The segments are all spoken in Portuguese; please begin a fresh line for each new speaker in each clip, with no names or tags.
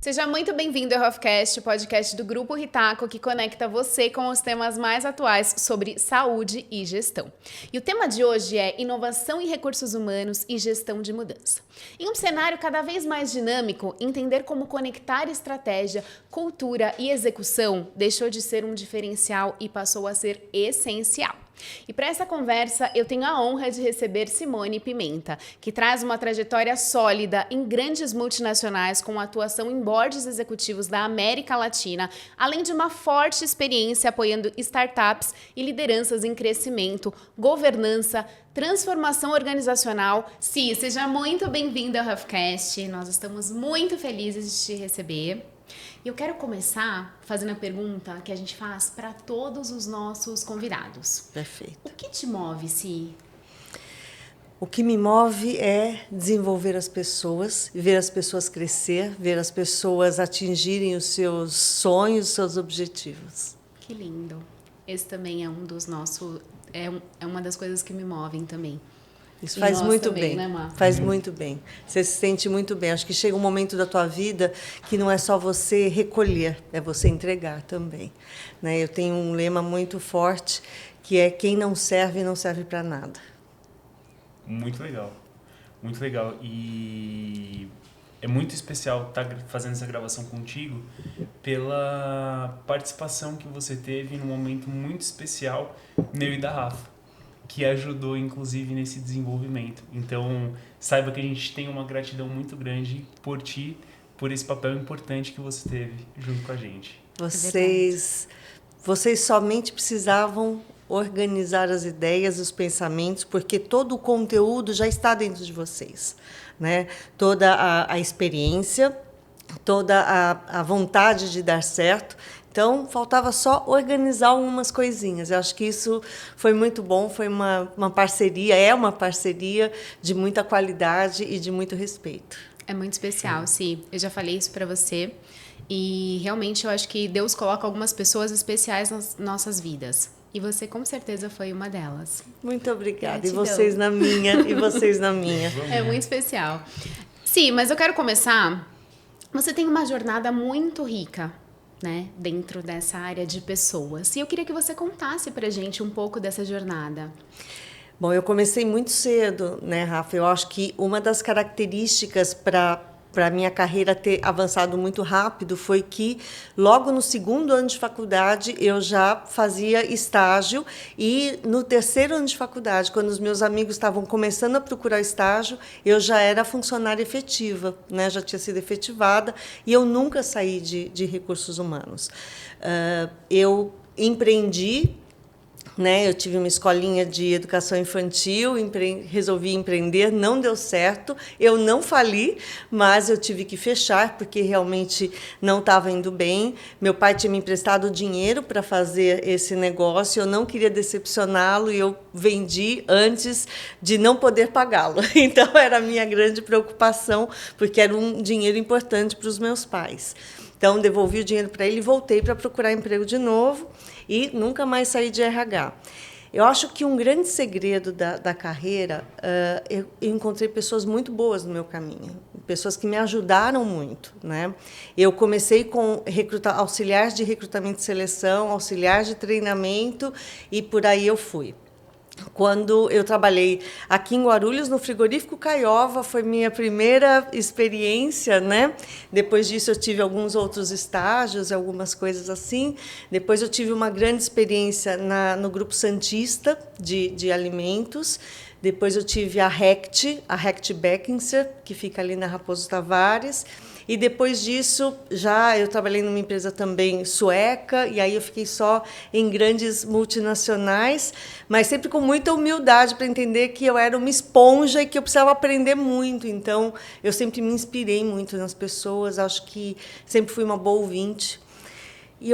Seja muito bem-vindo ao HealthCast, o podcast do Grupo Ritaco, que conecta você com os temas mais atuais sobre saúde e gestão. E o tema de hoje é inovação em recursos humanos e gestão de mudança. Em um cenário cada vez mais dinâmico, entender como conectar estratégia, cultura e execução deixou de ser um diferencial e passou a ser essencial. E para essa conversa, eu tenho a honra de receber Simone Pimenta, que traz uma trajetória sólida em grandes multinacionais com atuação em boards executivos da América Latina, além de uma forte experiência apoiando startups e lideranças em crescimento, governança, transformação organizacional. Si, seja muito bem-vinda ao HealthCast. Nós estamos muito felizes de te receber. E eu quero começar fazendo a pergunta que a gente faz para todos os nossos convidados.
Perfeito.
O que te move, Si?
O que me move é desenvolver as pessoas, ver as pessoas crescer, ver as pessoas atingirem os seus sonhos, os seus objetivos.
Que lindo. Esse também é um dos nossos... É uma das coisas que me movem também.
Isso faz muito
também,
bem,
né, Má?
faz muito bem. Você se sente muito bem. Acho que chega um momento da tua vida que não é só você recolher, é você entregar também. Né? Eu tenho um lema muito forte, que é quem não serve para nada.
Muito legal, muito legal. E é muito especial estar fazendo essa gravação contigo pela participação que você teve num momento muito especial, meu e da Rafa, que ajudou, inclusive, nesse desenvolvimento. Então, saiba que a gente tem uma gratidão muito grande por ti, por esse papel importante que você teve junto com a gente.
Vocês somente precisavam organizar as ideias, os pensamentos, porque todo o conteúdo já está dentro de vocês, né? Toda a experiência, toda a vontade de dar certo. Então, faltava só organizar algumas coisinhas. Eu acho que isso foi muito bom, foi uma parceria, é uma parceria de muita qualidade e de muito respeito.
É muito especial, Si. Eu já falei isso para você. E realmente eu acho que Deus coloca algumas pessoas especiais nas nossas vidas. E você com certeza foi uma delas.
Muito obrigada.
Gratidão.
E vocês na minha, e vocês na minha.
É muito especial. Si, mas eu quero começar... Você tem uma jornada muito rica, né, dentro dessa área de pessoas. E eu queria que você contasse pra gente um pouco dessa jornada.
Bom, eu comecei muito cedo, né, Rafa? Eu acho que uma das características para a minha carreira ter avançado muito rápido foi que, logo no segundo ano de faculdade, eu já fazia estágio e, no terceiro ano de faculdade, quando os meus amigos estavam começando a procurar estágio, eu já era funcionária efetiva, né? Já tinha sido efetivada e eu nunca saí de recursos humanos. Eu empreendi, né? Eu tive uma escolinha de educação infantil, resolvi empreender, não deu certo, eu não fali, mas eu tive que fechar porque realmente não estava indo bem. Meu pai tinha me emprestado dinheiro para fazer esse negócio, eu não queria decepcioná-lo e eu vendi antes de não poder pagá-lo. Então, era a minha grande preocupação, porque era um dinheiro importante para os meus pais. Então, devolvi o dinheiro para ele e voltei para procurar emprego de novo e nunca mais saí de RH. Eu acho que um grande segredo da carreira, eu encontrei pessoas muito boas no meu caminho, pessoas que me ajudaram muito, né? Eu comecei com auxiliar de recrutamento e seleção, auxiliar de treinamento e por aí eu fui. Quando eu trabalhei aqui em Guarulhos, no frigorífico Caiova, foi minha primeira experiência, né? Depois disso, eu tive alguns outros estágios, algumas coisas assim. Depois, eu tive uma grande experiência no Grupo Santista de alimentos. Depois, eu tive a Rect Beckinser, que fica ali na Raposo Tavares. E depois disso, eu trabalhei numa empresa também sueca, e aí eu fiquei só em grandes multinacionais, mas sempre com muita humildade para entender que eu era uma esponja e que eu precisava aprender muito. Então, eu sempre me inspirei muito nas pessoas, acho que sempre fui uma boa ouvinte. E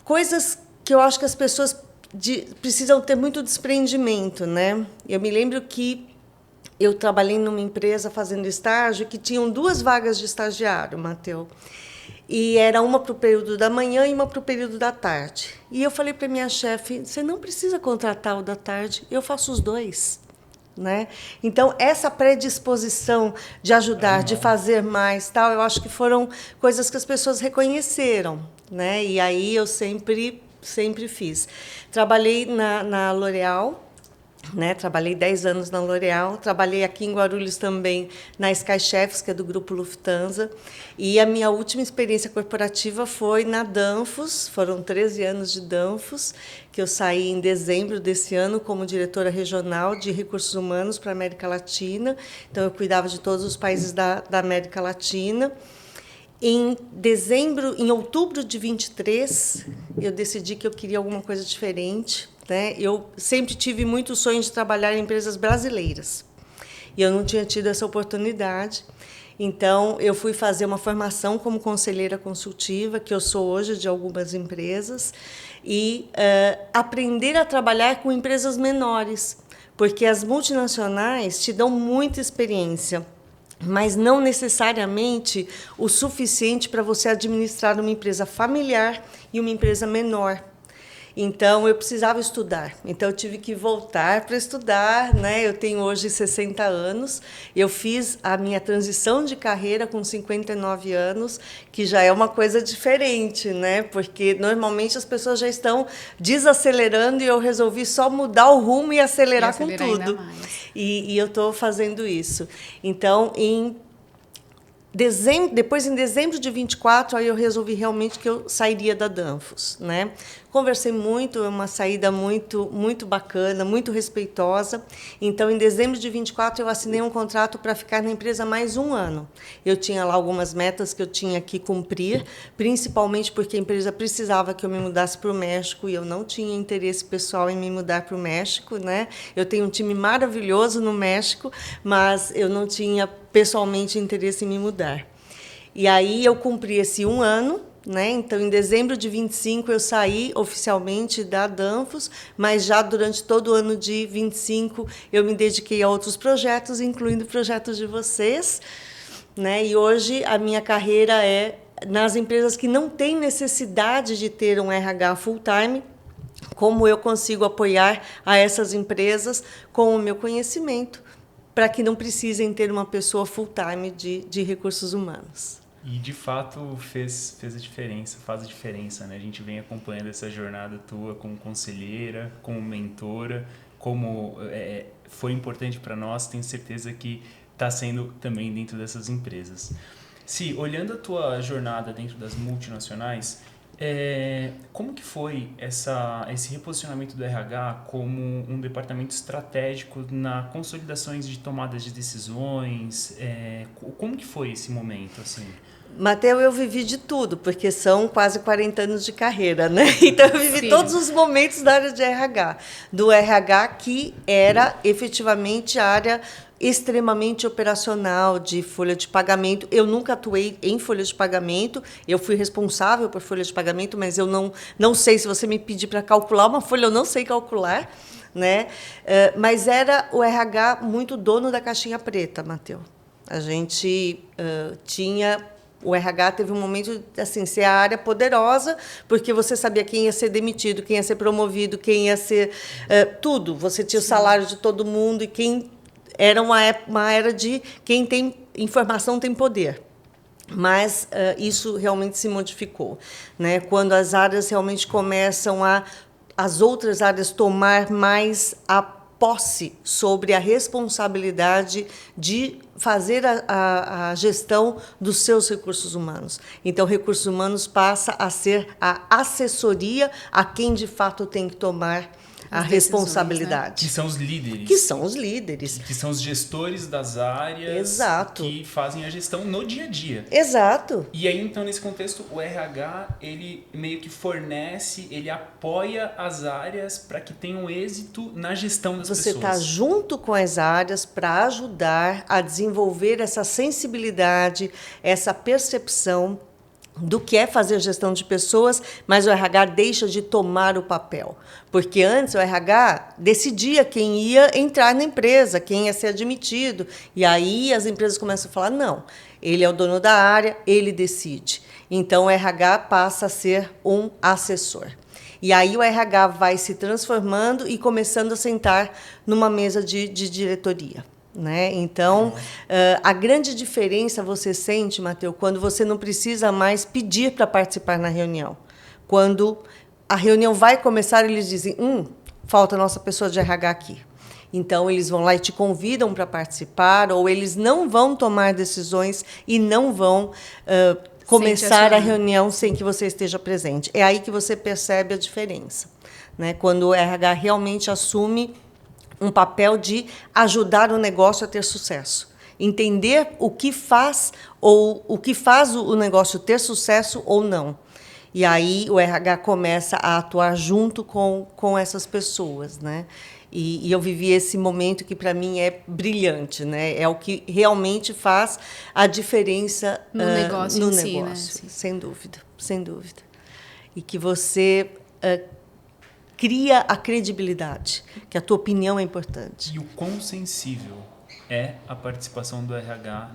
coisas que eu acho que as pessoas precisam ter muito desprendimento, né? Eu me lembro que eu trabalhei numa empresa fazendo estágio que tinham 2 vagas de estagiário, Matheus. E era uma para o período da manhã e uma para o período da tarde. E eu falei para minha chefe, você não precisa contratar o da tarde, eu faço os 2. né? Então, essa predisposição de ajudar, de fazer mais, tal, eu acho que foram coisas que as pessoas reconheceram, né? E aí eu sempre fiz. Trabalhei na L'Oréal, né? Trabalhei 10 anos na L'Oréal, trabalhei aqui em Guarulhos também na Sky Chefs, que é do grupo Lufthansa, e a minha última experiência corporativa foi na Danfoss, foram 13 anos de Danfoss, que eu saí em dezembro desse ano como diretora regional de recursos humanos para a América Latina, então eu cuidava de todos os países da América Latina. Em outubro de 23, eu decidi que eu queria alguma coisa diferente, né? Eu sempre tive muito sonho de trabalhar em empresas brasileiras e eu não tinha tido essa oportunidade. Então, eu fui fazer uma formação como conselheira consultiva, que eu sou hoje de algumas empresas, e aprender a trabalhar com empresas menores, porque as multinacionais te dão muita experiência, mas não necessariamente o suficiente para você administrar uma empresa familiar e uma empresa menor. Então, eu precisava estudar. Então, eu tive que voltar para estudar, né? Eu tenho hoje 60 anos. Eu fiz a minha transição de carreira com 59 anos, que já é uma coisa diferente, né? Porque, normalmente, as pessoas já estão desacelerando e eu resolvi só mudar o rumo e acelerar com tudo. E eu estou fazendo isso. Então, em dezembro de 24, aí eu resolvi realmente que eu sairia da Danfoss, né? Conversei muito, é uma saída muito bacana, muito respeitosa. Então, em dezembro de 24, eu assinei um contrato para ficar na empresa mais um ano. Eu tinha lá algumas metas que eu tinha que cumprir, principalmente porque a empresa precisava que eu me mudasse para o México e eu não tinha interesse pessoal em me mudar para o México, né? Eu tenho um time maravilhoso no México, mas eu não tinha pessoalmente interesse em me mudar. E aí eu cumpri esse um ano, né? Então, em dezembro de 25, eu saí oficialmente da Danfoss, mas já durante todo o ano de 25 eu me dediquei a outros projetos, incluindo projetos de vocês, né? E hoje a minha carreira é nas empresas que não têm necessidade de ter um RH full-time, como eu consigo apoiar a essas empresas com o meu conhecimento, para que não precisem ter uma pessoa full-time de recursos humanos.
E, de fato, faz a diferença, né? A gente vem acompanhando essa jornada tua como conselheira, como mentora, como foi importante para nós, tenho certeza que está sendo também dentro dessas empresas. Si, olhando a tua jornada dentro das multinacionais, como que foi esse reposicionamento do RH como um departamento estratégico na consolidações de tomadas de decisões? Como que foi esse momento, assim?
Mateus, eu vivi de tudo, porque são quase 40 anos de carreira, né? Então, eu vivi todos os momentos da área de RH. Do RH, que era efetivamente a área extremamente operacional de folha de pagamento. Eu nunca atuei em folha de pagamento, eu fui responsável por folha de pagamento, mas eu não sei, se você me pedir para calcular uma folha, eu não sei calcular, né? Mas era o RH muito dono da caixinha preta, Mateus. A gente tinha... O RH teve um momento assim, ser a área poderosa, porque você sabia quem ia ser demitido, quem ia ser promovido, quem ia ser... tudo. Você tinha o salário de todo mundo e quem... Era uma era de quem tem informação tem poder. Mas isso realmente se modificou, né? Quando as áreas realmente começam as outras áreas tomar mais a posse sobre a responsabilidade de fazer a gestão dos seus recursos humanos. Então, recursos humanos passa a ser a assessoria a quem, de fato, tem que tomar a responsabilidade.
Né? Que são os líderes.
Que são os líderes.
Que são os gestores das áreas.
Exato.
Que fazem a gestão no dia a dia.
Exato.
E aí, então, nesse contexto, o RH, ele meio que fornece, ele apoia as áreas para que tenham êxito na gestão das pessoas.
Você está junto com as áreas para ajudar a desenvolver essa sensibilidade, essa percepção do que é fazer gestão de pessoas, mas o RH deixa de tomar o papel. Porque antes o RH decidia quem ia entrar na empresa, quem ia ser admitido. E aí as empresas começam a falar, não, ele é o dono da área, ele decide. Então o RH passa a ser um assessor. E aí o RH vai se transformando e começando a sentar numa mesa de diretoria. Né? Então, a grande diferença você sente, Matheus, quando você não precisa mais pedir para participar na reunião. Quando a reunião vai começar, eles dizem, falta a nossa pessoa de RH aqui. Então, eles vão lá e te convidam para participar, ou eles não vão tomar decisões e não vão começar a reunião sem que você esteja presente. É aí que você percebe a diferença. Né? Quando o RH realmente assume um papel de ajudar o negócio a ter sucesso. Entender o que faz o negócio ter sucesso ou não. E aí o RH começa a atuar junto com essas pessoas, né? E eu vivi esse momento que, para mim, é brilhante, né? É o que realmente faz a diferença
no negócio
no
em si,
negócio,
né?
sem dúvida, sem dúvida. E que você cria a credibilidade, que a tua opinião é importante.
E o quão sensível é a participação do RH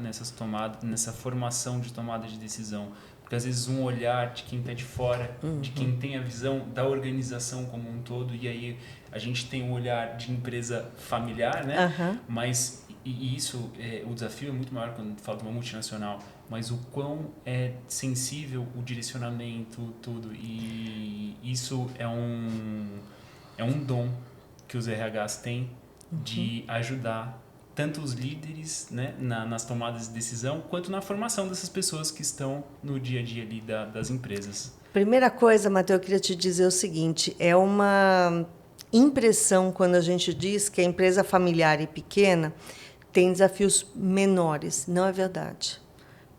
nessa formação de tomada de decisão? Porque, às vezes, um olhar de quem está de fora, de quem tem a visão da organização como um todo, e aí a gente tem um olhar de empresa familiar, né? Mas e isso, o desafio é muito maior quando fala de uma multinacional, mas o quão é sensível o direcionamento, tudo, e isso é um dom que os RHs têm de ajudar tanto os líderes, né, nas tomadas de decisão, quanto na formação dessas pessoas que estão no dia a dia ali das empresas.
Primeira coisa, Matheus, eu queria te dizer o seguinte, é uma impressão quando a gente diz que a empresa familiar e pequena tem desafios menores. Não é verdade.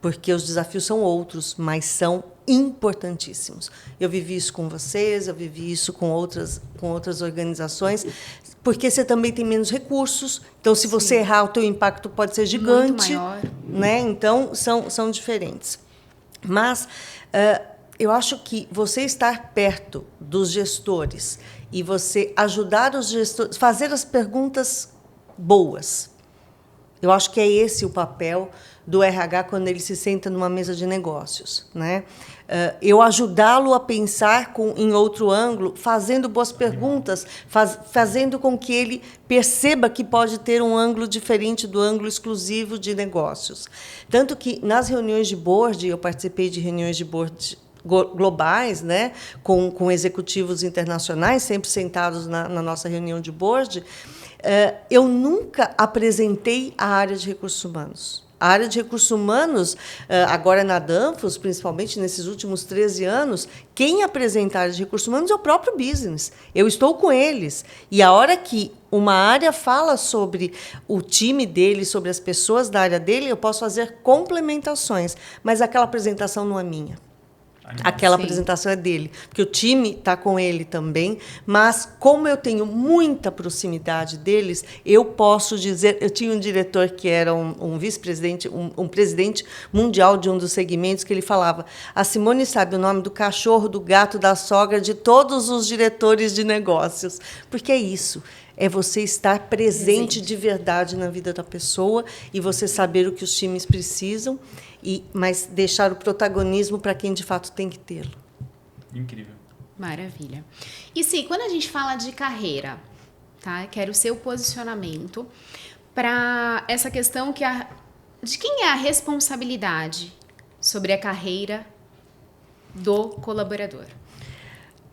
Porque os desafios são outros, mas são importantíssimos. Eu vivi isso com vocês, eu vivi isso com outras organizações, porque você também tem menos recursos. Então, se você errar, o teu impacto pode ser gigante.
Muito maior.
Né? Então, são diferentes. Mas eu acho que você estar perto dos gestores e você ajudar os gestores, fazer as perguntas boas. Eu acho que é esse o papel do RH quando ele se senta numa mesa de negócios, né? Eu ajudá-lo a pensar em outro ângulo, fazendo boas perguntas, fazendo com que ele perceba que pode ter um ângulo diferente do ângulo exclusivo de negócios. Tanto que, nas reuniões de board, eu participei de reuniões de board globais, né, com executivos internacionais, sempre sentados na nossa reunião de board, eu nunca apresentei a área de recursos humanos. A área de recursos humanos, agora na Danfoss, principalmente nesses últimos 13 anos, quem apresenta a área de recursos humanos é o próprio business. Eu estou com eles. E a hora que uma área fala sobre o time dele, sobre as pessoas da área dele, eu posso fazer complementações, mas aquela apresentação não é minha. Aquela apresentação é dele, porque o time está com ele também, mas como eu tenho muita proximidade deles, eu posso dizer... Eu tinha um diretor que era um vice-presidente, um presidente mundial de um dos segmentos, que ele falava: a Simone sabe o nome do cachorro, do gato, da sogra, de todos os diretores de negócios. Porque é isso. É você estar presente de verdade na vida da pessoa e você saber o que os times precisam, mas deixar o protagonismo para quem, de fato, tem que tê-lo.
Incrível.
Maravilha. E sim, quando a gente fala de carreira, tá? Quero o seu posicionamento para essa questão de quem é a responsabilidade sobre a carreira do colaborador.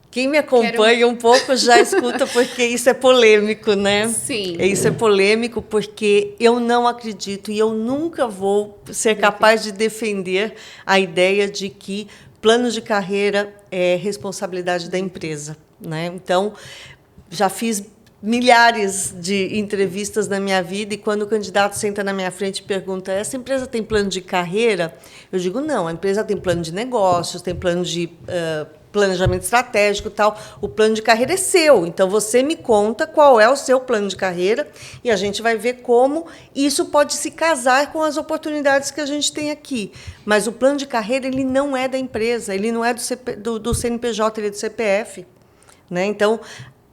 Quem me acompanha um pouco já escuta, porque isso é polêmico, né?
Sim.
Isso é polêmico porque eu não acredito e eu nunca vou ser capaz de defender a ideia de que plano de carreira é responsabilidade da empresa, né? Então, já fiz milhares de entrevistas na minha vida e quando o candidato senta na minha frente e pergunta: essa empresa tem plano de carreira? Eu digo: não, a empresa tem plano de negócios, tem plano de planejamento estratégico e tal. O plano de carreira é seu, então você me conta qual é o seu plano de carreira e a gente vai ver como isso pode se casar com as oportunidades que a gente tem aqui. Mas o plano de carreira, ele não é da empresa, ele não é do CNPJ, ele é do CPF, né? Então,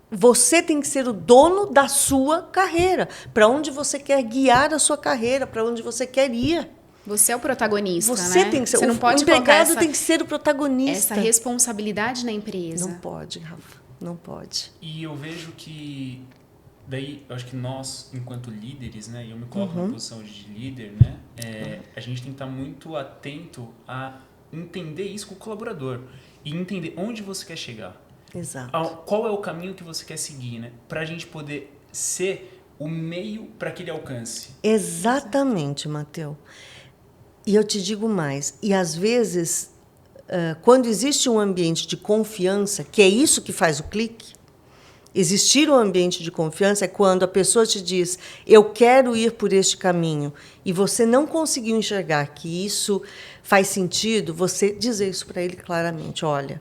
você tem que ser o dono da sua carreira, para onde você quer guiar a sua carreira, para onde você quer ir.
Você é o protagonista,
Você
né?
tem que ser.
Você não pode
o empregado
colocar
tem que ser o protagonista.
essa responsabilidade na empresa.
Não pode, Rafa. Não pode.
E eu vejo que daí, eu acho que nós, enquanto líderes, né, e eu me coloco na posição de líder, né, a gente tem que estar muito atento a entender isso com o colaborador e entender onde você quer chegar.
Exato.
Qual é o caminho que você quer seguir, né, para a gente poder ser o meio para que ele alcance.
Exatamente, Mateus. E eu te digo mais, e às vezes, quando existe um ambiente de confiança, que é isso que faz o clique, existir um ambiente de confiança é quando a pessoa te diz, eu quero ir por este caminho, e você não conseguiu enxergar que isso faz sentido, você dizer isso para ele claramente, olha,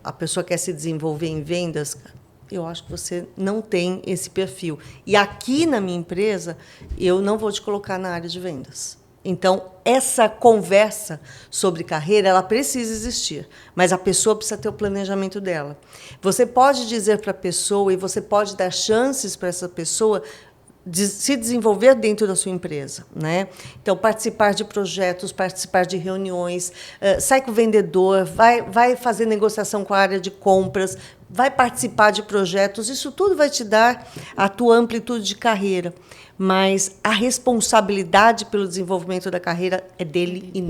a pessoa quer se desenvolver em vendas, eu acho que você não tem esse perfil. E aqui na minha empresa, eu não vou te colocar na área de vendas. Então, essa conversa sobre carreira, ela precisa existir, mas a pessoa precisa ter o planejamento dela. Você pode dizer para a pessoa e você pode dar chances para essa pessoa de se desenvolver dentro da sua empresa, né? Então, participar de projetos, participar de reuniões, sai com o vendedor, vai fazer negociação com a área de compras, vai participar de projetos, isso tudo vai te dar a tua amplitude de carreira. Mas a responsabilidade pelo desenvolvimento da carreira é dele e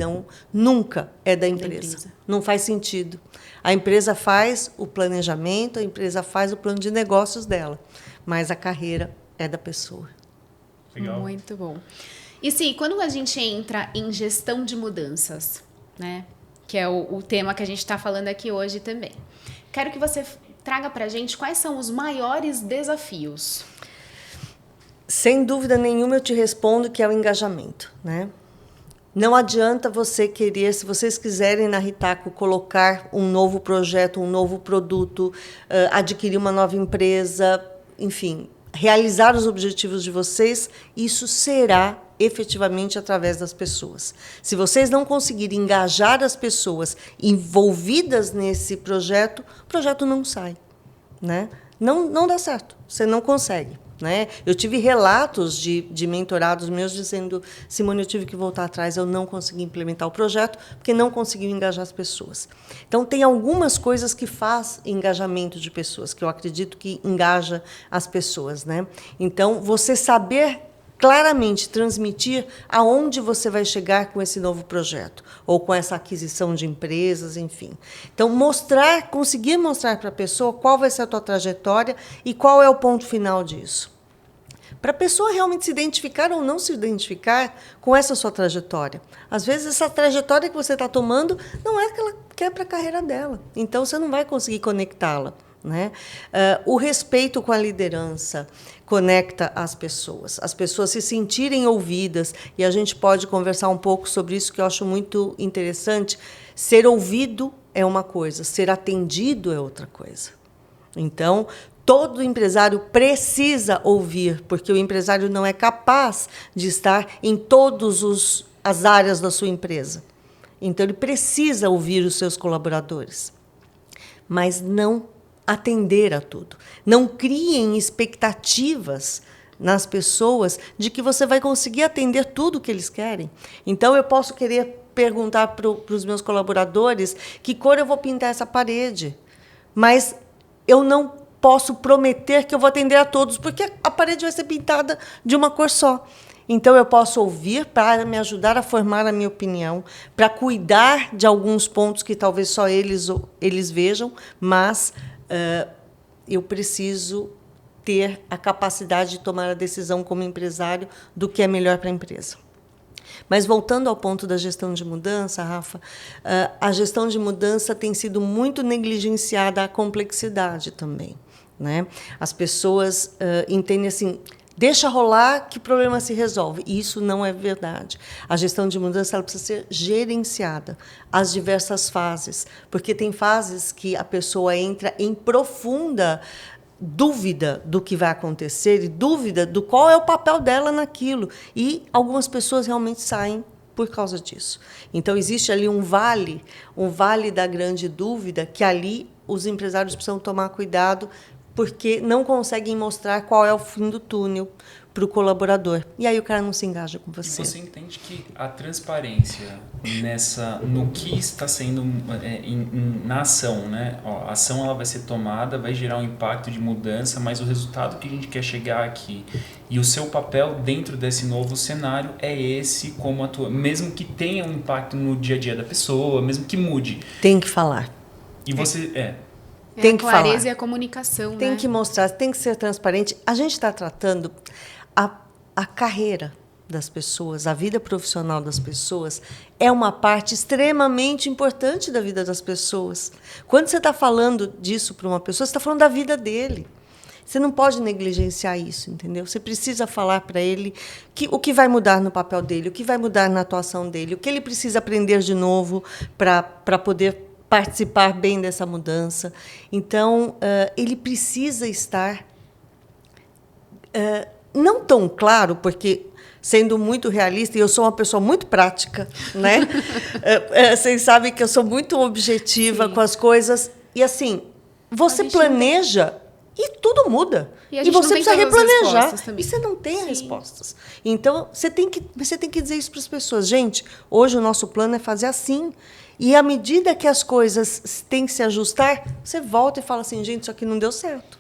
nunca é da empresa. Não faz sentido. A empresa faz o planejamento, a empresa faz o plano de negócios dela, mas a carreira é da pessoa.
Legal.
Muito bom. E sim, quando a gente entra em gestão de mudanças, né, que é o tema que a gente está falando aqui hoje também, quero que você traga para a gente quais são os maiores desafios.
Sem dúvida nenhuma, eu te respondo que é o engajamento, né? Não adianta você querer, se vocês quiserem na Ritaco colocar um novo projeto, um novo produto, adquirir uma nova empresa, enfim, realizar os objetivos de vocês, isso será efetivamente através das pessoas. Se vocês não conseguirem engajar as pessoas envolvidas nesse projeto, o projeto não sai, né? Não dá certo, você não consegue. Né? Eu tive relatos de mentorados meus dizendo, Simone, eu tive que voltar atrás, eu não consegui implementar o projeto porque não consegui engajar as pessoas. Então, tem algumas coisas que faz engajamento de pessoas, que eu acredito que engaja as pessoas. Né? Então, você saber claramente transmitir aonde você vai chegar com esse novo projeto, ou com essa aquisição de empresas, enfim. Então, conseguir mostrar para a pessoa qual vai ser a tua trajetória e qual é o ponto final disso. Para a pessoa realmente se identificar ou não se identificar com essa sua trajetória. Às vezes, essa trajetória que você está tomando não é a que ela quer para a carreira dela. Então, você não vai conseguir conectá-la. Né? O respeito com a liderança conecta as pessoas se sentirem ouvidas, e a gente pode conversar um pouco sobre isso, que eu acho muito interessante. Ser ouvido é uma coisa, ser atendido é outra coisa. Então, todo empresário precisa ouvir, porque o empresário não é capaz de estar em todas as áreas da sua empresa. Então, ele precisa ouvir os seus colaboradores, mas não atender a tudo. Não criem expectativas nas pessoas de que você vai conseguir atender tudo o que eles querem. Então, eu posso querer perguntar para os meus colaboradores que cor eu vou pintar essa parede, mas eu não posso prometer que eu vou atender a todos, porque a parede vai ser pintada de uma cor só. Então, eu posso ouvir para me ajudar a formar a minha opinião, para cuidar de alguns pontos que talvez só eles vejam, mas eu preciso ter a capacidade de tomar a decisão como empresário do que é melhor para a empresa. Mas, voltando ao ponto da gestão de mudança, Rafa, a gestão de mudança tem sido muito negligenciada à complexidade também. Né? As pessoas entendem assim, deixa rolar que o problema se resolve. E isso não é verdade. A gestão de mudança ela precisa ser gerenciada, as diversas fases, porque tem fases que a pessoa entra em profunda dúvida do que vai acontecer e dúvida do qual é o papel dela naquilo. E algumas pessoas realmente saem por causa disso. Então, existe ali um vale da grande dúvida, que ali os empresários precisam tomar cuidado, porque não conseguem mostrar qual é o fim do túnel, para o colaborador. E aí o cara não se engaja com você.
E você entende que a transparência no que está sendo na ação, né? A ação ela vai ser tomada, vai gerar um impacto de mudança, mas o resultado que a gente quer chegar aqui e o seu papel dentro desse novo cenário é esse, como atua, mesmo que tenha um impacto no dia a dia da pessoa, mesmo que mude.
Tem que falar.
E você
tem
a
que
clareza
falar.
E a comunicação,
tem
né?
que mostrar, tem que ser transparente. A gente está tratando a carreira das pessoas, a vida profissional das pessoas é uma parte extremamente importante da vida das pessoas. Quando você está falando disso para uma pessoa, você está falando da vida dele. Você não pode negligenciar isso, entendeu? Você precisa falar para ele o que vai mudar no papel dele, o que vai mudar na atuação dele, o que ele precisa aprender de novo para poder participar bem dessa mudança. Então, ele precisa estar não tão claro, porque, sendo muito realista, e eu sou uma pessoa muito prática, né? Vocês sabem que eu sou muito objetiva com as coisas. E, assim, você planeja e tudo muda.
E
você precisa replanejar.
E
você não tem as respostas. Então, você tem que dizer isso para as pessoas. Gente, hoje o nosso plano é fazer assim. E, à medida que as coisas têm que se ajustar, você volta e fala assim, gente, isso aqui não deu certo.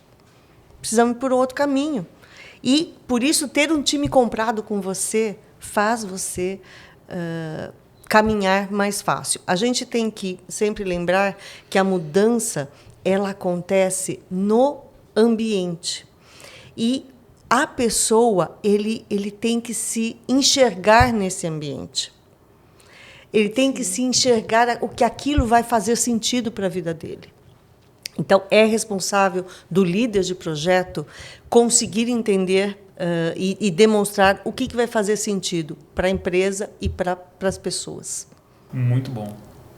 Precisamos ir por outro caminho. E, por isso, ter um time comprado com você faz você caminhar mais fácil. A gente tem que sempre lembrar que a mudança ela acontece no ambiente. E a pessoa ele tem que se enxergar nesse ambiente. Ele tem que se enxergar o que aquilo vai fazer sentido para a vida dele. Então, é responsável do líder de projeto conseguir entender e demonstrar o que vai fazer sentido para a empresa e para as pessoas.
Muito bom,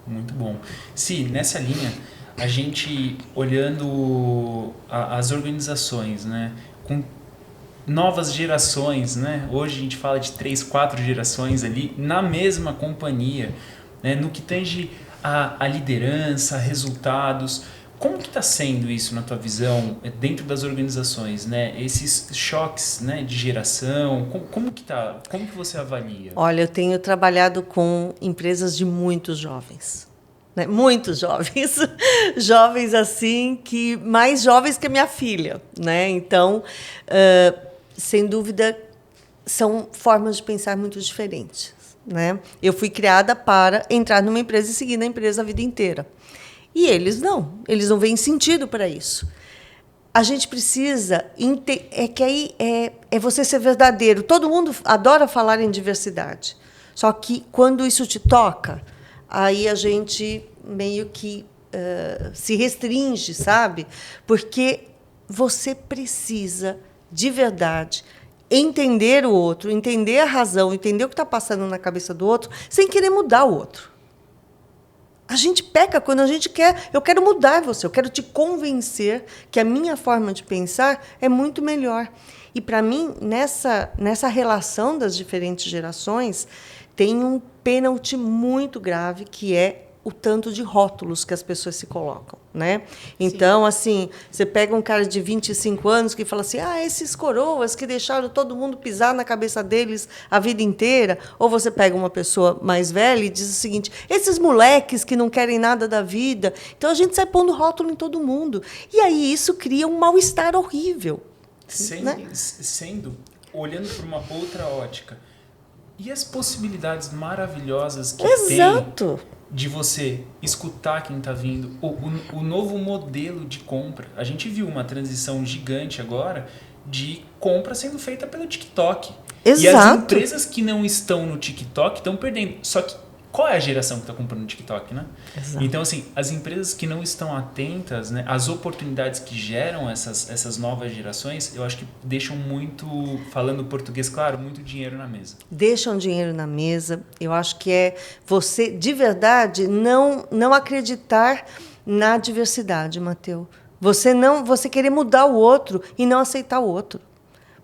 muito bom. Sim, nessa linha, a gente olhando as organizações, né, com novas gerações, né? Hoje a gente fala de 3, 4 gerações ali na mesma companhia, né? No que tange a liderança, resultados. Como que está sendo isso na tua visão dentro das organizações, né? Esses choques, né, de geração, como que você avalia?
Olha, eu tenho trabalhado com empresas de muitos jovens. Né? Muitos jovens, jovens assim, que mais jovens que a minha filha, né? Então, sem dúvida, são formas de pensar muito diferentes, né? Eu fui criada para entrar numa empresa e seguir na empresa a vida inteira. E eles não veem sentido para isso. A gente precisa... que aí é você ser verdadeiro. Todo mundo adora falar em diversidade. Só que, quando isso te toca, aí a gente meio que se restringe, sabe? Porque você precisa, de verdade, entender o outro, entender a razão, entender o que está passando na cabeça do outro, sem querer mudar o outro. A gente peca quando a gente quer... Eu quero mudar você, eu quero te convencer que a minha forma de pensar é muito melhor. E, para mim, nessa relação das diferentes gerações, tem um pênalti muito grave, que é o tanto de rótulos que as pessoas se colocam, né? Então, assim, você pega um cara de 25 anos que fala assim, esses coroas que deixaram todo mundo pisar na cabeça deles a vida inteira. Ou você pega uma pessoa mais velha e diz o seguinte, esses moleques que não querem nada da vida. Então, a gente sai pondo rótulo em todo mundo. E aí isso cria um mal-estar horrível.
Olhando por uma outra ótica, e as possibilidades maravilhosas que
Exato.
tem de você escutar quem está vindo, o novo modelo de compra. A gente viu uma transição gigante agora de compra sendo feita pelo TikTok.
Exato.
E as empresas que não estão no TikTok estão perdendo. Só que qual é a geração que está comprando no TikTok, né?
Exato.
Então, assim, as empresas que não estão atentas, né, às oportunidades que geram essas novas gerações, eu acho que deixam muito, falando português, claro, muito dinheiro na mesa.
Deixam dinheiro na mesa. Eu acho que é você, de verdade, não acreditar na diversidade, Matheus. Você querer mudar o outro e não aceitar o outro.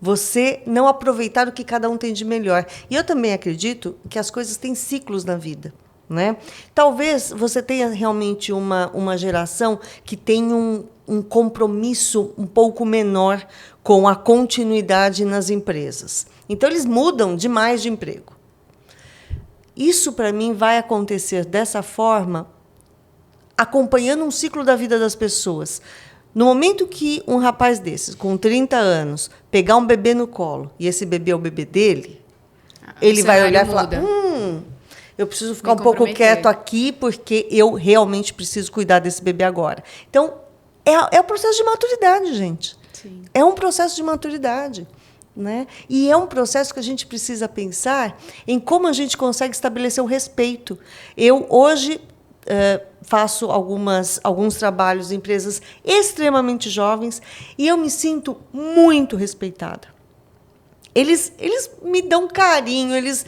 Você não aproveitar o que cada um tem de melhor. E eu também acredito que as coisas têm ciclos na vida. né? Talvez você tenha realmente uma geração que tem um compromisso um pouco menor com a continuidade nas empresas. Então, eles mudam demais de emprego. Isso, para mim, vai acontecer dessa forma, acompanhando um ciclo da vida das pessoas. No momento que um rapaz desses, com 30 anos, pegar um bebê no colo, e esse bebê é o bebê dele, ele vai olhar e falar, eu preciso ficar um pouco quieto aqui, porque eu realmente preciso cuidar desse bebê agora. Então, é o processo de maturidade, gente.
Sim.
É um processo de maturidade. Né? E é um processo que a gente precisa pensar em como a gente consegue estabelecer o respeito. Eu, hoje, faço alguns trabalhos em empresas extremamente jovens e eu me sinto muito respeitada. Eles me dão carinho, eles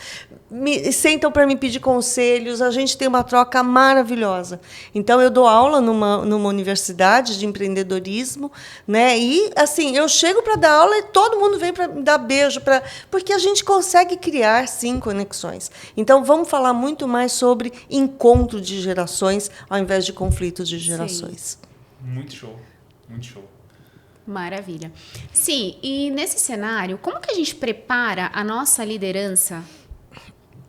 me sentam para me pedir conselhos, a gente tem uma troca maravilhosa. Então, eu dou aula numa universidade de empreendedorismo, né? E, assim, eu chego para dar aula e todo mundo vem para me dar beijo, porque a gente consegue criar, sim, conexões. Então, vamos falar muito mais sobre encontro de gerações, ao invés de conflitos de gerações.
Sim. Muito show, muito show.
Maravilha. Sim, e nesse cenário, como que a gente prepara a nossa liderança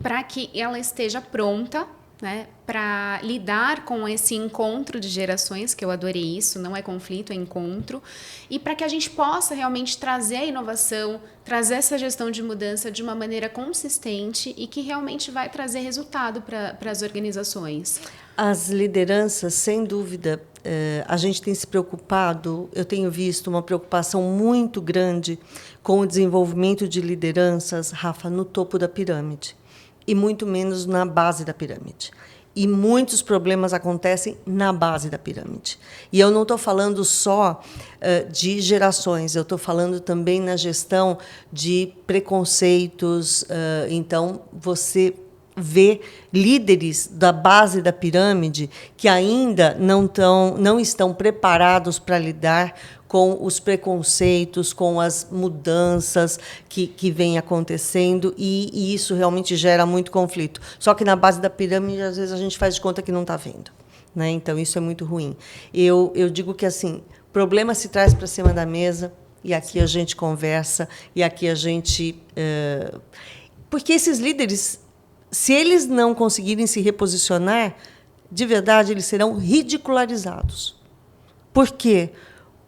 para que ela esteja pronta, né, para lidar com esse encontro de gerações, que eu adorei isso, não é conflito, é encontro, e para que a gente possa realmente trazer a inovação, trazer essa gestão de mudança de uma maneira consistente e que realmente vai trazer resultado para as organizações?
As lideranças, sem dúvida, a gente tem se preocupado, eu tenho visto uma preocupação muito grande com o desenvolvimento de lideranças, Rafa, no topo da pirâmide, e muito menos na base da pirâmide. E muitos problemas acontecem na base da pirâmide. E eu não estou falando só de gerações, eu estou falando também na gestão de preconceitos. Então, você vê líderes da base da pirâmide que ainda não estão preparados para lidar com os preconceitos, com as mudanças que vêm acontecendo, e isso realmente gera muito conflito. Só que na base da pirâmide, às vezes, a gente faz de conta que não está vendo, né? Então, isso é muito ruim. Eu digo que, assim, problema se traz para cima da mesa, e aqui a gente conversa, e aqui a gente... Porque esses líderes, se eles não conseguirem se reposicionar, de verdade, eles serão ridicularizados. Por quê?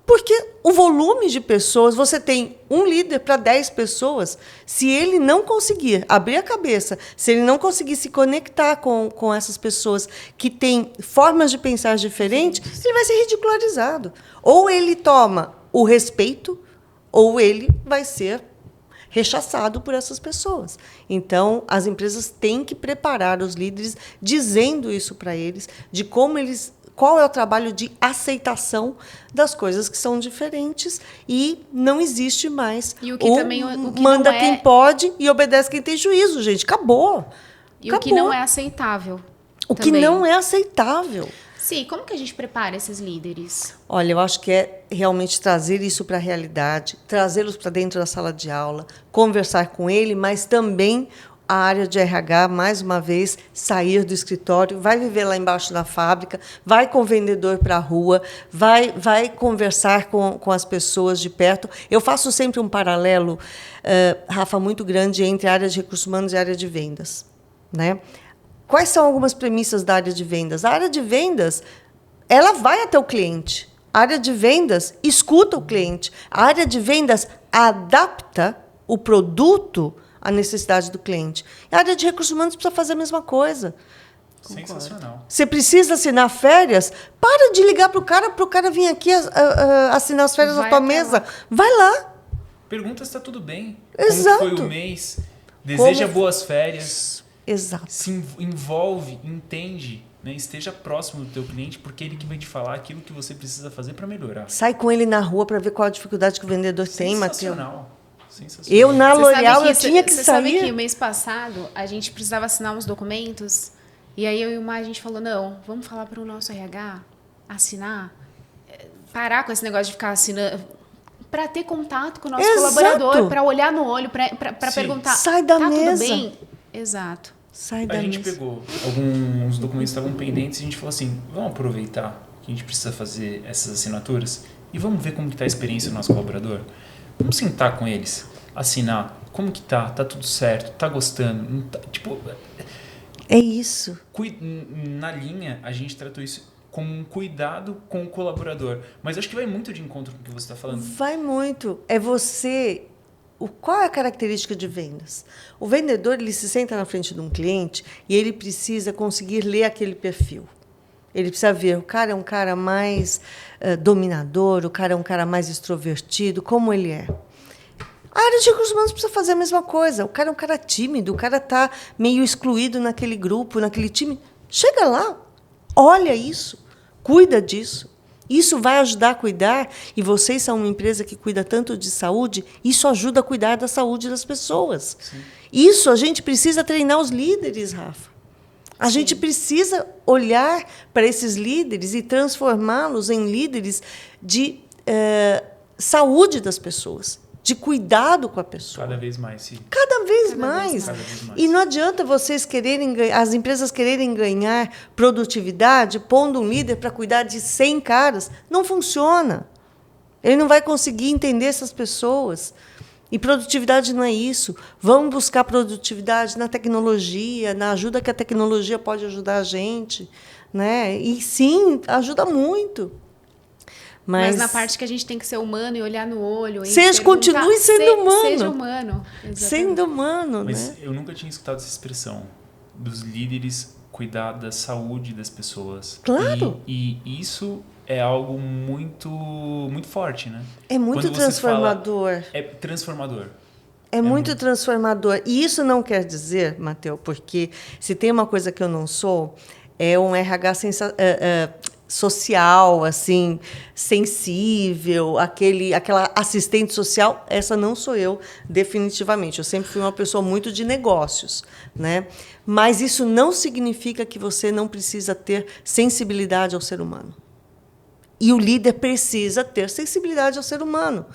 Porque o volume de pessoas, você tem um líder para 10 pessoas, se ele não conseguir abrir a cabeça, se ele não conseguir se conectar com essas pessoas que têm formas de pensar diferentes, ele vai ser ridicularizado. Ou ele toma o respeito, ou ele vai ser rechaçado por essas pessoas. Então, as empresas têm que preparar os líderes, dizendo isso para eles, de qual é o trabalho de aceitação das coisas que são diferentes, e não existe mais
e o que também, o que
manda
não
quem pode e obedece quem tem juízo, gente. Acabou.
E
Acabou.
o que não é aceitável.
O
também.
Que não é aceitável.
Sim, como que a gente prepara esses líderes?
Olha, eu acho que é realmente trazer isso para a realidade, trazê-los para dentro da sala de aula, conversar com ele, mas também a área de RH, mais uma vez, sair do escritório, vai viver lá embaixo na fábrica, vai com o vendedor para a rua, vai conversar com as pessoas de perto. Eu faço sempre um paralelo, Rafa, muito grande entre a área de recursos humanos e a área de vendas, né? Quais são algumas premissas da área de vendas? A área de vendas, ela vai até o cliente. A área de vendas escuta o cliente. A área de vendas adapta o produto à necessidade do cliente. A área de recursos humanos precisa fazer a mesma coisa.
Sensacional.
Você precisa assinar férias? Para de ligar para o cara vir aqui assinar as férias na tua mesa.
Lá.
Vai lá.
Pergunta se está tudo bem.
Exato.
Como foi o mês. Deseja boas férias.
Exato.
Se envolve, entende, né? Esteja próximo do teu cliente, porque ele que vai te falar aquilo que você precisa fazer para melhorar.
Sai com ele na rua para ver qual a dificuldade que o vendedor tem, Matheus.
Sensacional.
Eu, na L'Oréal, eu tinha que
sair. Você sabe que o mês passado a gente precisava assinar uns documentos, e aí eu e o Mar, a gente falou, não, vamos falar para o nosso RH assinar, parar com esse negócio de ficar assinando, para ter contato com o nosso colaborador, para olhar no olho, para perguntar,
sai da mesa.
Tudo bem? Exato.
Sai da
A gente
mesa.
pegou alguns documentos que estavam pendentes e a gente falou assim, vamos aproveitar que a gente precisa fazer essas assinaturas e vamos ver como que tá a experiência do nosso colaborador. Vamos sentar com eles, assinar, como que tá tudo certo, tá gostando, não tá, tipo...
É isso.
Na linha, a gente tratou isso como um cuidado com o colaborador. Mas acho que vai muito de encontro com o que você está falando.
Vai muito. É você... Qual é a característica de vendas? O vendedor, ele se senta na frente de um cliente e ele precisa conseguir ler aquele perfil. Ele precisa ver, o cara é um cara mais dominador, o cara é um cara mais extrovertido, como ele é. A área de recursos humanos precisa fazer a mesma coisa. O cara é um cara tímido, o cara está meio excluído naquele grupo, naquele time. Chega lá, olha isso, cuida disso. Isso vai ajudar a cuidar, e vocês são uma empresa que cuida tanto de saúde, isso ajuda a cuidar da saúde das pessoas. Sim. Isso a gente precisa treinar os líderes, Rafa. A
Sim.
gente precisa olhar para esses líderes e transformá-los em líderes de saúde das pessoas, de cuidado com a pessoa.
Cada vez mais, sim.
Cada vez mais. E não adianta vocês quererem, as empresas quererem ganhar produtividade pondo um líder para cuidar de 100 caras. Não funciona. Ele não vai conseguir entender essas pessoas. E produtividade não é isso. Vamos buscar produtividade na tecnologia, na ajuda que a tecnologia pode ajudar a gente, né? E sim, ajuda muito.
Mas na parte que a gente tem que ser humano e olhar no olho.
Continue sendo humano.
Seja humano. Exatamente.
Sendo humano.
Mas
né?
eu nunca tinha escutado essa expressão dos líderes cuidar da saúde das pessoas.
Claro.
E isso é algo muito, muito forte, né?
É muito transformador.
É transformador.
É muito transformador. E isso não quer dizer, Matheus, porque se tem uma coisa que eu não sou, é um RH social, assim, sensível, aquela assistente social. Essa não sou eu, definitivamente. Eu sempre fui uma pessoa muito de negócios, né? Mas isso não significa que você não precisa ter sensibilidade ao ser humano. E o líder precisa ter sensibilidade ao ser humano.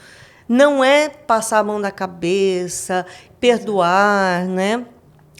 Não é passar a mão na cabeça, perdoar, né?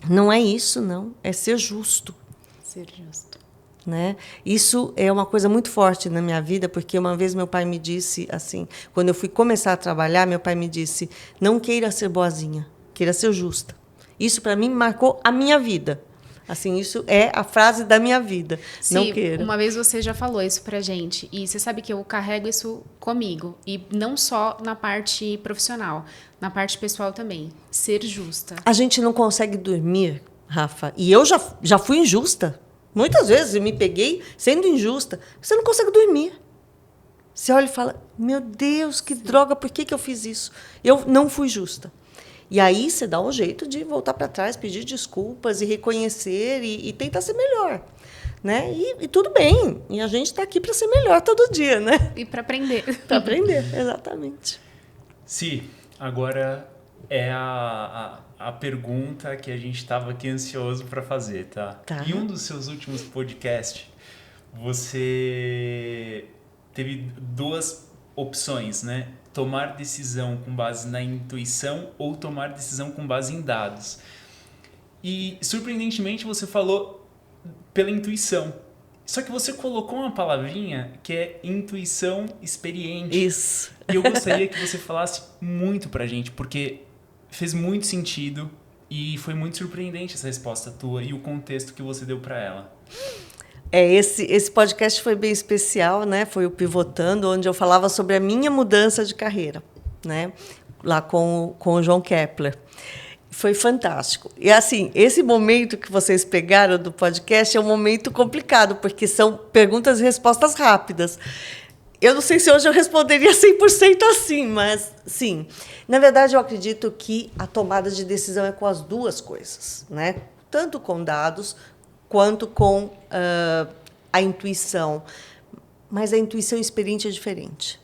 Não é isso, não. É ser justo.
Ser justo.
Né? Isso é uma coisa muito forte na minha vida, porque uma vez meu pai me disse assim, quando eu fui começar a trabalhar, meu pai me disse, não queira ser boazinha, queira ser justa. Isso, para mim, marcou a minha vida. Assim, isso é a frase da minha vida.
Sim,
não queira.
Uma vez você já falou isso pra gente. E você sabe que eu carrego isso comigo. E não só na parte profissional, na parte pessoal também. Ser justa.
A gente não consegue dormir, Rafa. E eu já fui injusta. Muitas vezes eu me peguei sendo injusta. Você não consegue dormir. Você olha e fala, meu Deus, que droga, por que eu fiz isso? Eu não fui justa. E aí você dá um jeito de voltar para trás, pedir desculpas e reconhecer e tentar ser melhor. Né? E tudo bem. E a gente está aqui para ser melhor todo dia. Né?
E para aprender.
Para aprender, exatamente.
Si, agora é a pergunta que a gente estava aqui ansioso para fazer, tá? Em um dos seus últimos podcasts, você teve duas opções, né? Tomar decisão com base na intuição ou tomar decisão com base em dados. E, surpreendentemente, você falou pela intuição. Só que você colocou uma palavrinha que é intuição experiente.
Isso.
E eu gostaria que você falasse muito pra gente, porque fez muito sentido e foi muito surpreendente essa resposta tua e o contexto que você deu para ela.
Esse podcast foi bem especial, né? Foi o Pivotando, onde eu falava sobre a minha mudança de carreira, né? Lá com o João Kepler. Foi fantástico. E, assim, esse momento que vocês pegaram do podcast é um momento complicado, porque são perguntas e respostas rápidas. Eu não sei se hoje eu responderia 100% assim, mas, sim. Na verdade, eu acredito que a tomada de decisão é com as duas coisas, né? Tanto com dados quanto com a intuição. Mas a intuição experiente é diferente.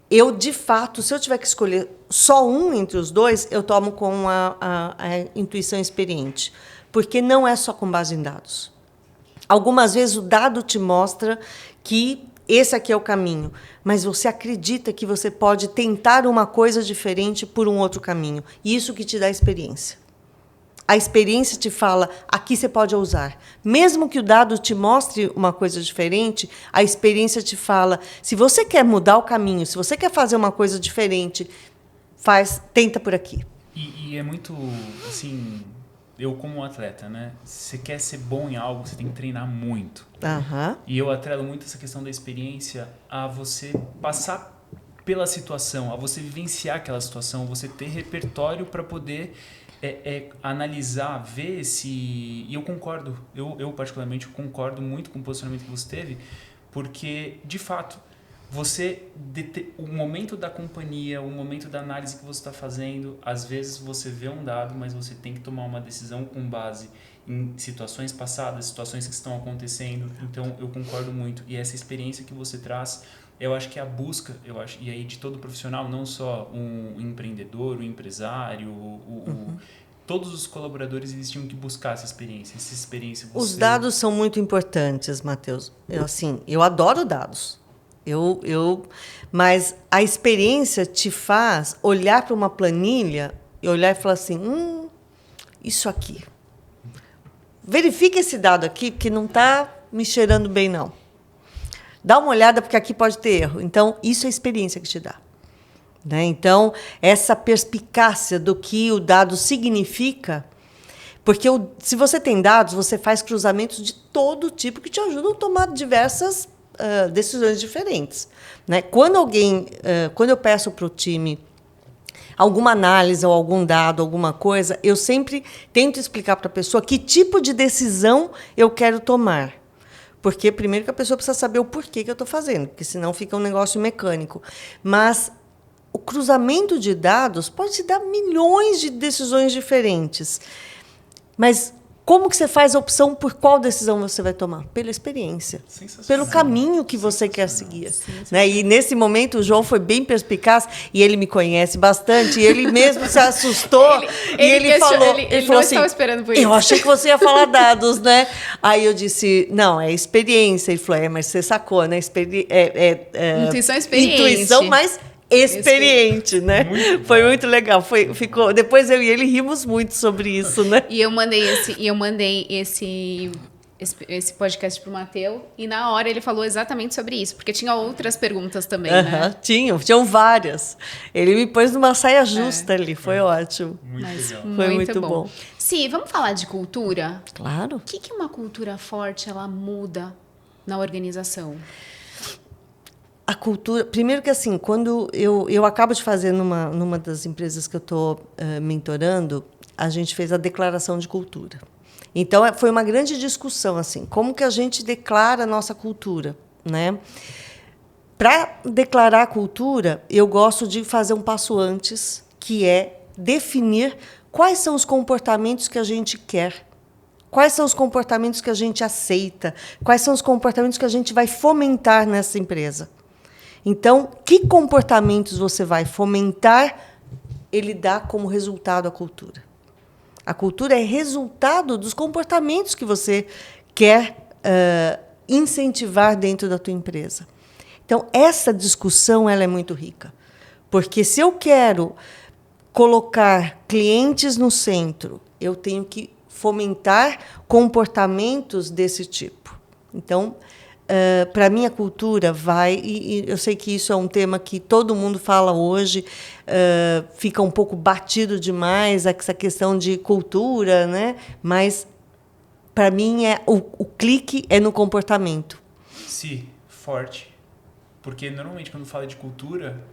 Eu, de fato, se eu tiver que escolher só um entre os dois, eu tomo com a intuição experiente, porque não é só com base em dados. Algumas vezes o dado te mostra que esse aqui é o caminho, mas você acredita que você pode tentar uma coisa diferente por um outro caminho. E isso que te dá experiência. a experiência te fala, aqui você pode ousar. Mesmo que o dado te mostre uma coisa diferente, a experiência te fala, se você quer mudar o caminho, se você quer fazer uma coisa diferente, tenta por aqui.
E é muito, assim, eu como atleta, né? Se você quer ser bom em algo, você tem que treinar muito. E eu atrelo muito essa questão da experiência a você passar pela situação, a você vivenciar aquela situação, você ter repertório para poder analisar, ver se... E eu concordo, eu particularmente concordo muito com o posicionamento que você teve, porque, de fato, o momento da companhia, o momento da análise que você está fazendo, às vezes você vê um dado, mas você tem que tomar uma decisão com base em situações passadas, situações que estão acontecendo. Então, eu concordo muito. E essa experiência que você traz, eu acho que é a busca, e aí de todo profissional, não só um empreendedor, um empresário, todos os colaboradores, eles tinham que buscar essa experiência.
Os dados são muito importantes, Matheus. Eu adoro dados. Mas a experiência te faz olhar para uma planilha e olhar e falar assim, isso aqui. Verifique esse dado aqui, porque não está me cheirando bem, não. Dá uma olhada, porque aqui pode ter erro. Então, isso é a experiência que te dá. Né? Então, essa perspicácia do que o dado significa, porque se você tem dados, você faz cruzamentos de todo tipo que te ajudam a tomar diversas decisões diferentes. Né? Quando eu peço para o time alguma análise ou algum dado, alguma coisa, eu sempre tento explicar para a pessoa que tipo de decisão eu quero tomar. Porque, primeiro, que a pessoa precisa saber o porquê que eu estou fazendo, porque senão fica um negócio mecânico. Mas o cruzamento de dados pode te dar milhões de decisões diferentes. Mas como que você faz a opção por qual decisão você vai tomar? Pela experiência, pelo caminho que você quer seguir. Né? E, nesse momento, o João foi bem perspicaz, e ele me conhece bastante, e ele mesmo se assustou, ele falou...
Ele
falou
não
assim,
estava esperando por isso.
Eu achei que você ia falar dados, né? Aí eu disse, não, é experiência. Ele falou, mas você sacou, né?
Intuição é experiente.
Intuição, mas... experiente, né? Foi muito legal. Ficou. Depois eu e ele rimos muito sobre isso, né?
E eu mandei esse podcast pro Matheus, e na hora ele falou exatamente sobre isso, porque tinha outras perguntas também, né?
Tinham várias. Ele me pôs numa saia justa ali, foi ótimo.
Muito legal.
Foi muito bom.
Sim, vamos falar de cultura?
Claro.
O que uma cultura forte ela muda na organização?
A cultura... Primeiro que, assim, quando eu acabo de fazer numa das empresas que eu estou mentorando, a gente fez a declaração de cultura. Então, foi uma grande discussão, assim, como que a gente declara a nossa cultura, né? Para declarar a cultura, eu gosto de fazer um passo antes, que é definir quais são os comportamentos que a gente quer, quais são os comportamentos que a gente aceita, quais são os comportamentos que a gente vai fomentar nessa empresa. Então, que comportamentos você vai fomentar, ele dá como resultado a cultura. A cultura é resultado dos comportamentos que você quer incentivar dentro da tua empresa. Então, essa discussão ela é muito rica. Porque se eu quero colocar clientes no centro, eu tenho que fomentar comportamentos desse tipo. Então, para mim, a cultura e eu sei que isso é um tema que todo mundo fala hoje, fica um pouco batido demais, essa questão de cultura, né? Mas, para mim, o clique é no comportamento.
Sim, forte. Porque, normalmente, quando fala de cultura,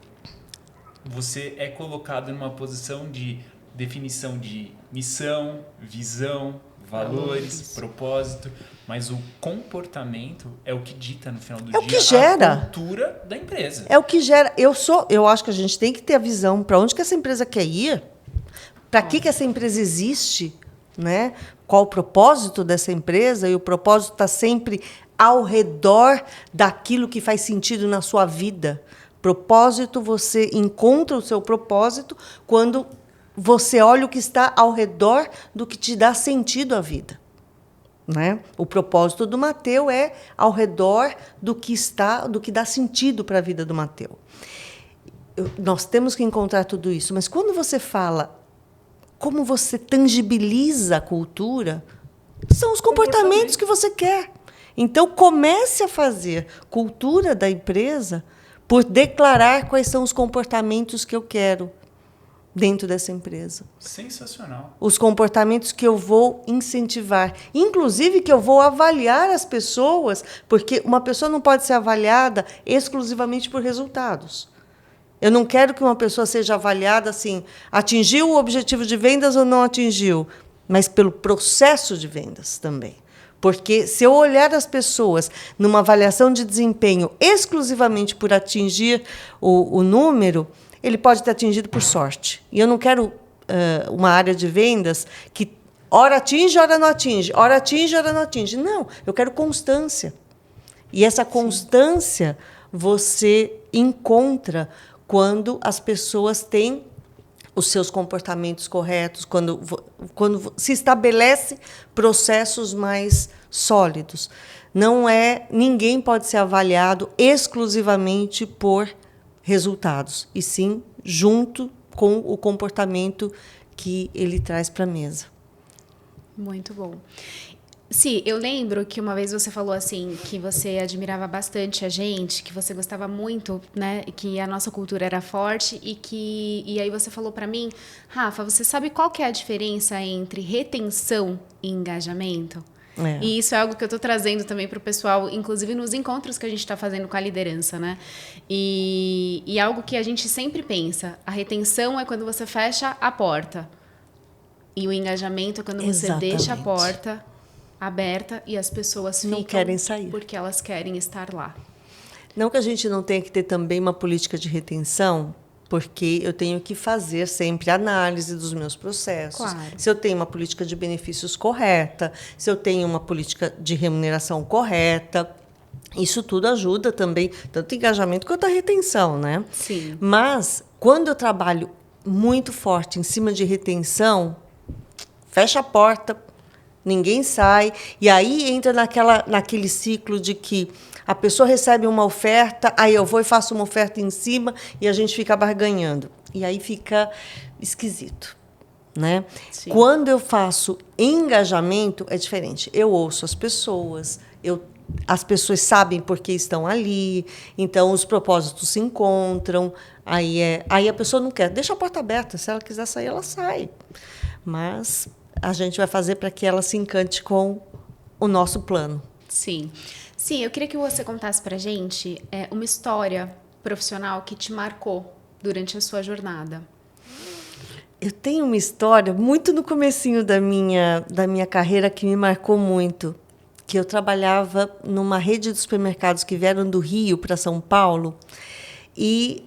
você é colocado numa posição de definição de missão, visão, valores, propósito, mas o comportamento é o que dita no final do dia
o que gera
a cultura da empresa.
É o que gera. Eu acho que a gente tem que ter a visão para onde que essa empresa quer ir, para que essa empresa existe, né? Qual o propósito dessa empresa, e o propósito está sempre ao redor daquilo que faz sentido na sua vida. Propósito, você encontra o seu propósito quando você olha o que está ao redor do que te dá sentido à vida. Né? O propósito do Matheus é ao redor do que dá sentido para a vida do Matheus. Nós temos que encontrar tudo isso, mas quando você fala como você tangibiliza a cultura são os comportamentos que você quer. Então, comece a fazer cultura da empresa por declarar quais são os comportamentos que eu quero dentro dessa empresa.
Sensacional.
Os comportamentos que eu vou incentivar. Inclusive, que eu vou avaliar as pessoas, porque uma pessoa não pode ser avaliada exclusivamente por resultados. Eu não quero que uma pessoa seja avaliada assim, atingiu o objetivo de vendas ou não atingiu, mas pelo processo de vendas também. Porque se eu olhar as pessoas numa avaliação de desempenho exclusivamente por atingir o número, ele pode ter atingido por sorte. E eu não quero uma área de vendas que ora atinge, ora não atinge, ora atinge, ora não atinge. Não, eu quero constância. E essa constância você encontra quando as pessoas têm os seus comportamentos corretos, quando se estabelece processos mais sólidos. Ninguém pode ser avaliado exclusivamente por resultados, e sim junto com o comportamento que ele traz para a mesa.
Muito bom. Sim, eu lembro que uma vez você falou assim, que você admirava bastante a gente, que você gostava muito, né, que a nossa cultura era forte e aí você falou para mim, Rafa, você sabe qual que é a diferença entre retenção e engajamento?
É.
E isso é algo que eu estou trazendo também para o pessoal, inclusive nos encontros que a gente está fazendo com a liderança, né? E algo que a gente sempre pensa, a retenção é quando você fecha a porta e o engajamento é quando você deixa a porta aberta e as pessoas ficam,
não querem sair,
porque elas querem estar lá.
Não que a gente não tenha que ter também uma política de retenção, porque eu tenho que fazer sempre análise dos meus processos.
Claro.
Se eu tenho uma política de benefícios correta, se eu tenho uma política de remuneração correta, isso tudo ajuda também, tanto o engajamento quanto a retenção, né?
Sim.
Mas, quando eu trabalho muito forte em cima de retenção, fecha a porta, ninguém sai, e aí entra naquele ciclo de que a pessoa recebe uma oferta, aí eu vou e faço uma oferta em cima e a gente fica barganhando. E aí fica esquisito, né?
Sim.
Quando eu faço engajamento, é diferente. Eu ouço as pessoas, as pessoas sabem por que estão ali, então os propósitos se encontram, aí a pessoa não quer, deixa a porta aberta, se ela quiser sair, ela sai. Mas a gente vai fazer para que ela se encante com o nosso plano.
Sim. Sim, eu queria que você contasse pra gente uma história profissional que te marcou durante a sua jornada.
Eu tenho uma história muito no comecinho da minha carreira que me marcou muito, que eu trabalhava numa rede de supermercados que vieram do Rio para São Paulo, e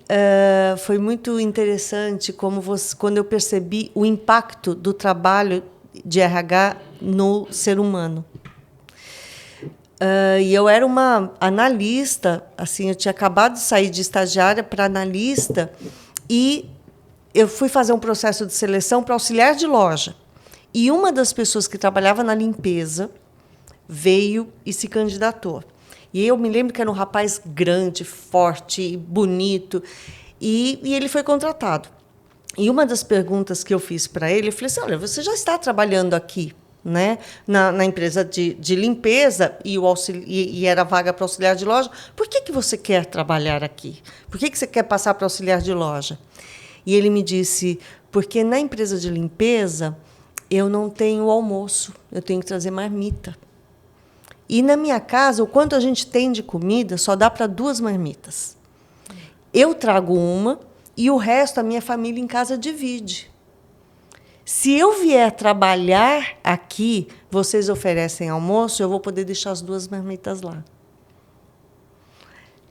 foi muito interessante quando eu percebi o impacto do trabalho de RH no ser humano. E eu era uma analista, assim, eu tinha acabado de sair de estagiária para analista, e eu fui fazer um processo de seleção para auxiliar de loja. E uma das pessoas que trabalhava na limpeza veio e se candidatou. E eu me lembro que era um rapaz grande, forte, bonito, e ele foi contratado. E uma das perguntas que eu fiz para ele, eu falei assim, olha, você já está trabalhando aqui, né, na empresa de limpeza, e era vaga para auxiliar de loja, por que você quer trabalhar aqui? Por que você quer passar para auxiliar de loja? E ele me disse, porque na empresa de limpeza eu não tenho almoço, eu tenho que trazer marmita. E na minha casa, o quanto a gente tem de comida, só dá para 2 marmitas. Eu trago uma e o resto a minha família em casa divide. Se eu vier trabalhar aqui, vocês oferecem almoço, eu vou poder deixar as 2 marmitas lá.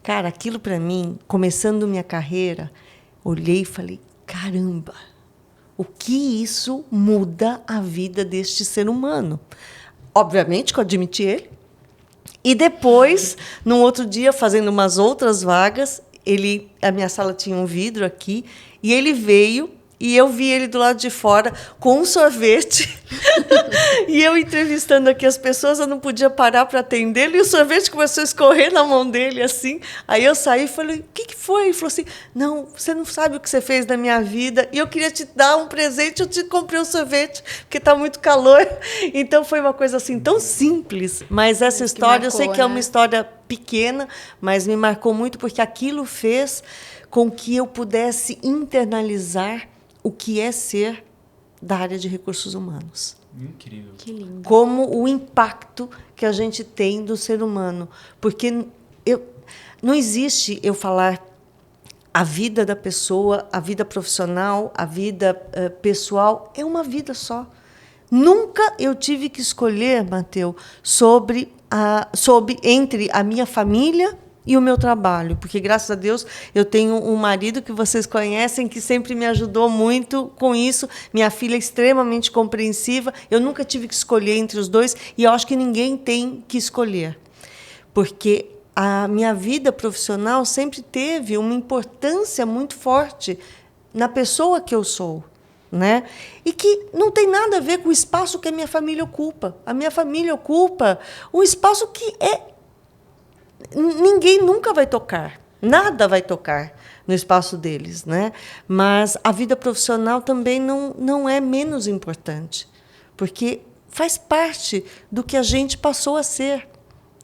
Cara, aquilo para mim, começando minha carreira, olhei e falei, caramba, o que isso muda a vida deste ser humano? Obviamente que eu admiti ele. E depois, num outro dia, fazendo umas outras vagas, a minha sala tinha um vidro aqui, e ele veio, e eu vi ele do lado de fora com um sorvete E eu entrevistando aqui as pessoas, eu não podia parar para atendê-lo, e o sorvete começou a escorrer na mão dele, assim. Aí eu saí e falei, o que foi? Ele falou assim, não, você não sabe o que você fez na minha vida, e eu queria te dar um presente, eu te comprei um sorvete, porque está muito calor. Então, foi uma coisa assim, tão simples. Mas essa história,
marcou,
eu sei que é uma história pequena, mas me marcou muito, porque aquilo fez com que eu pudesse internalizar o que é ser da área de recursos humanos.
Incrível.
Que lindo.
Como o impacto que a gente tem do ser humano. Porque não existe eu falar a vida da pessoa, a vida profissional, a vida pessoal, é uma vida só. Nunca eu tive que escolher, Mateus, sobre entre a minha família e o meu trabalho, porque, graças a Deus, eu tenho um marido que vocês conhecem, que sempre me ajudou muito com isso. Minha filha é extremamente compreensiva. Eu nunca tive que escolher entre os dois, e eu acho que ninguém tem que escolher, porque a minha vida profissional sempre teve uma importância muito forte na pessoa que eu sou, né? E que não tem nada a ver com o espaço que a minha família ocupa. A minha família ocupa um espaço que ninguém nunca vai tocar, nada vai tocar no espaço deles, né? Mas a vida profissional também não é menos importante, porque faz parte do que a gente passou a ser,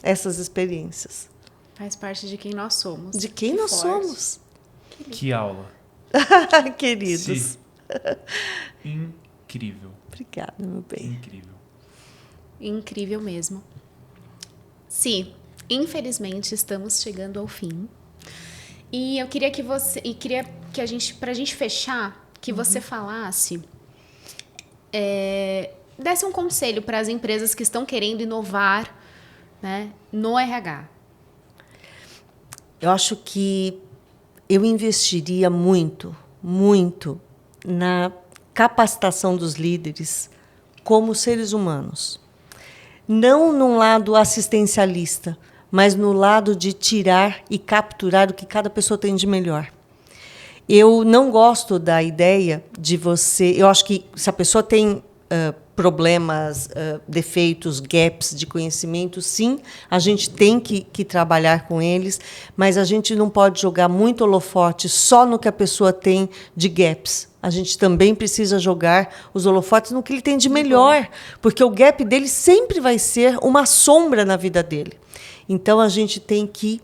essas experiências.
Faz parte de quem nós somos.
De quem
Que
nós
forte.
somos.
Que aula.
Queridos.
Si. Incrível.
Obrigada, meu bem.
Incrível.
Incrível mesmo. Si, infelizmente estamos chegando ao fim. E eu queria que a gente, pra gente fechar, que você falasse, desse um conselho para as empresas que estão querendo inovar, né, no RH.
Eu acho que eu investiria muito, muito na capacitação dos líderes como seres humanos. Não num lado assistencialista, mas no lado de tirar e capturar o que cada pessoa tem de melhor. Eu não gosto da ideia de você... Eu acho que se a pessoa tem problemas, defeitos, gaps de conhecimento, sim, a gente tem que trabalhar com eles, mas a gente não pode jogar muito holofote só no que a pessoa tem de gaps. A gente também precisa jogar os holofotes no que ele tem de melhor, porque o gap dele sempre vai ser uma sombra na vida dele. Então, a gente tem que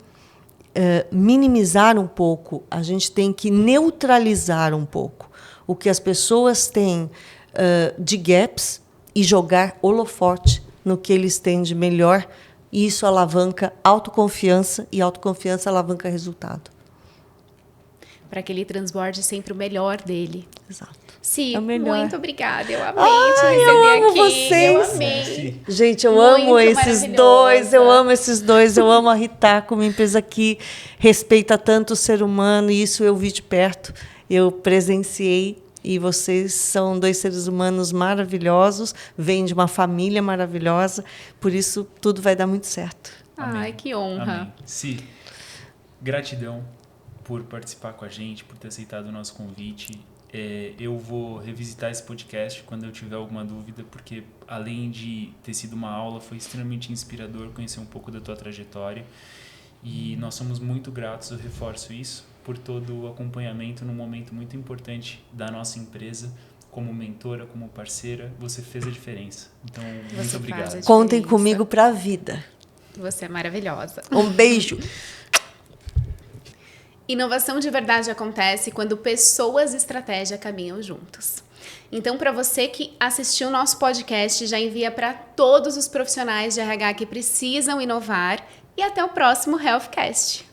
minimizar um pouco, a gente tem que neutralizar um pouco o que as pessoas têm de gaps e jogar holofote no que eles têm de melhor, e isso alavanca autoconfiança, e autoconfiança alavanca resultado.
Para que ele transborde sempre o melhor dele.
Exato.
Si,
É o melhor.
muito obrigada. Eu amei te receber
eu amo
aqui.
vocês.
Eu amei.
Gente, eu
Muito
amo esses dois, eu
maravilhosa.
amo esses dois, eu amo a Ritaco, uma empresa que respeita tanto o ser humano, e isso eu vi de perto, eu presenciei, e vocês são dois seres humanos maravilhosos, vêm de uma família maravilhosa, por isso tudo vai dar muito certo.
Ai, que honra.
Amém. Si, gratidão por participar com a gente, por ter aceitado o nosso convite. Eu vou revisitar esse podcast quando eu tiver alguma dúvida, porque além de ter sido uma aula, foi extremamente inspirador conhecer um pouco da tua trajetória, e nós somos muito gratos, eu reforço isso, por todo o acompanhamento num momento muito importante da nossa empresa. Como mentora, como parceira, você fez a diferença. Então, muito obrigado.
Contem comigo para a vida.
Você é maravilhosa.
Um beijo.
Inovação de verdade acontece quando pessoas e estratégia caminham juntos. Então, para você que assistiu o nosso podcast, já envia para todos os profissionais de RH que precisam inovar, e até o próximo HealthCast.